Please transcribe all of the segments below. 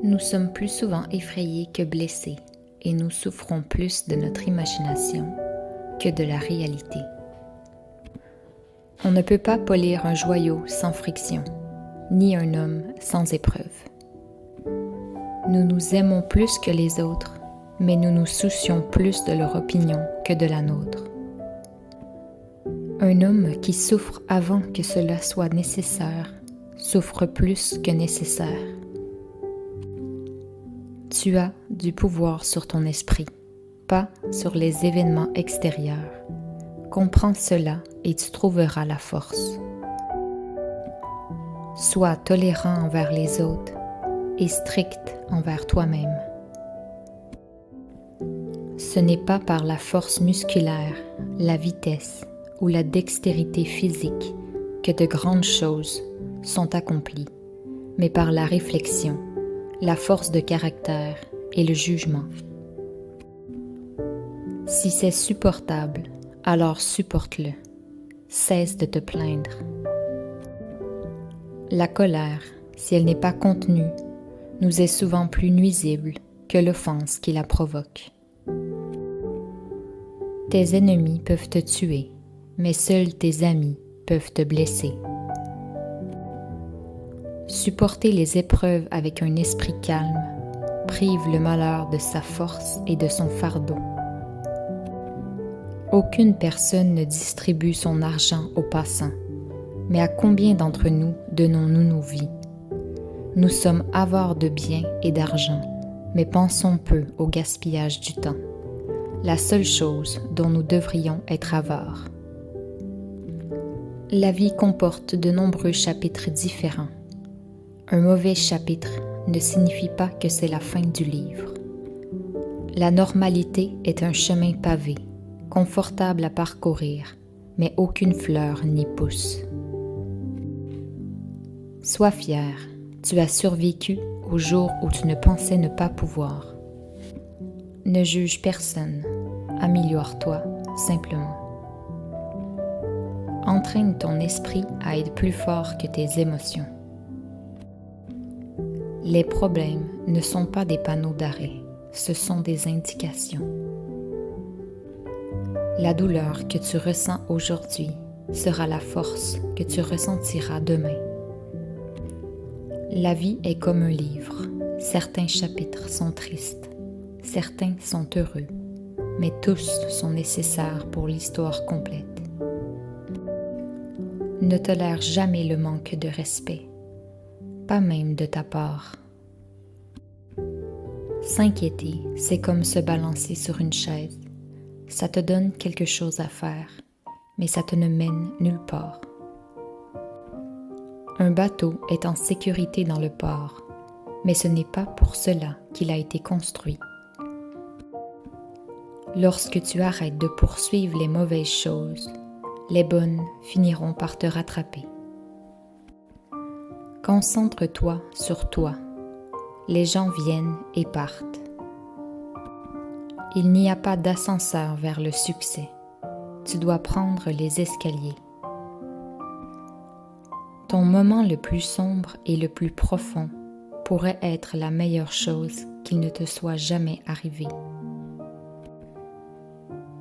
Nous sommes plus souvent effrayés que blessés et nous souffrons plus de notre imagination que de la réalité. On ne peut pas polir un joyau sans friction, ni un homme sans épreuve. Nous nous aimons plus que les autres, mais nous nous soucions plus de leur opinion que de la nôtre. Un homme qui souffre avant que cela soit nécessaire souffre plus que nécessaire. Tu as du pouvoir sur ton esprit, pas sur les événements extérieurs. Comprends cela et tu trouveras la force. Sois tolérant envers les autres et strict envers toi-même. Ce n'est pas par la force musculaire, la vitesse ou la dextérité physique que de grandes choses sont accomplies, mais par la réflexion, la force de caractère et le jugement. Si c'est supportable, alors supporte-le. Cesse de te plaindre. La colère, si elle n'est pas contenue, nous est souvent plus nuisible que l'offense qui la provoque. Tes ennemis peuvent te tuer, mais seuls tes amis peuvent te blesser. Supporter les épreuves avec un esprit calme prive le malheur de sa force et de son fardeau. Aucune personne ne distribue son argent aux passants, mais à combien d'entre nous donnons-nous nos vies? Nous sommes avares de biens et d'argent, mais pensons peu au gaspillage du temps, la seule chose dont nous devrions être avares. La vie comporte de nombreux chapitres différents. Un mauvais chapitre ne signifie pas que c'est la fin du livre. La normalité est un chemin pavé, confortable à parcourir, mais aucune fleur n'y pousse. Sois fier, tu as survécu au jour où tu ne pensais ne pas pouvoir. Ne juge personne, améliore-toi simplement. Entraîne ton esprit à être plus fort que tes émotions. Les problèmes ne sont pas des panneaux d'arrêt, ce sont des indications. La douleur que tu ressens aujourd'hui sera la force que tu ressentiras demain. La vie est comme un livre. Certains chapitres sont tristes, certains sont heureux, mais tous sont nécessaires pour l'histoire complète. Ne tolère jamais le manque de respect, pas même de ta part. S'inquiéter, c'est comme se balancer sur une chaise. Ça te donne quelque chose à faire, mais ça te ne mène nulle part. Un bateau est en sécurité dans le port, mais ce n'est pas pour cela qu'il a été construit. Lorsque tu arrêtes de poursuivre les mauvaises choses, les bonnes finiront par te rattraper. Concentre-toi sur toi. Les gens viennent et partent. Il n'y a pas d'ascenseur vers le succès. Tu dois prendre les escaliers. Ton moment le plus sombre et le plus profond pourrait être la meilleure chose qu'il ne te soit jamais arrivé.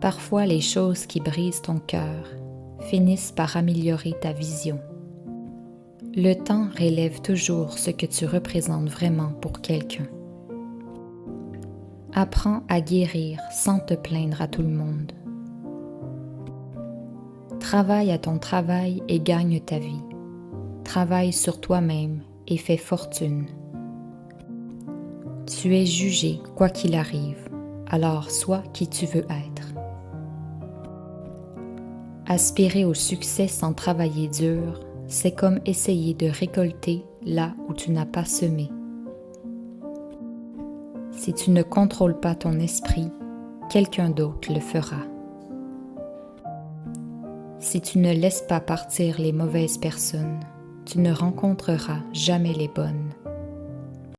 Parfois, les choses qui brisent ton cœur finissent par améliorer ta vision. Le temps relève toujours ce que tu représentes vraiment pour quelqu'un. Apprends à guérir sans te plaindre à tout le monde. Travaille à ton travail et gagne ta vie. Travaille sur toi-même et fais fortune. Tu es jugé quoi qu'il arrive, alors sois qui tu veux être. Aspirer au succès sans travailler dur, c'est comme essayer de récolter là où tu n'as pas semé. Si tu ne contrôles pas ton esprit, quelqu'un d'autre le fera. Si tu ne laisses pas partir les mauvaises personnes, tu ne rencontreras jamais les bonnes.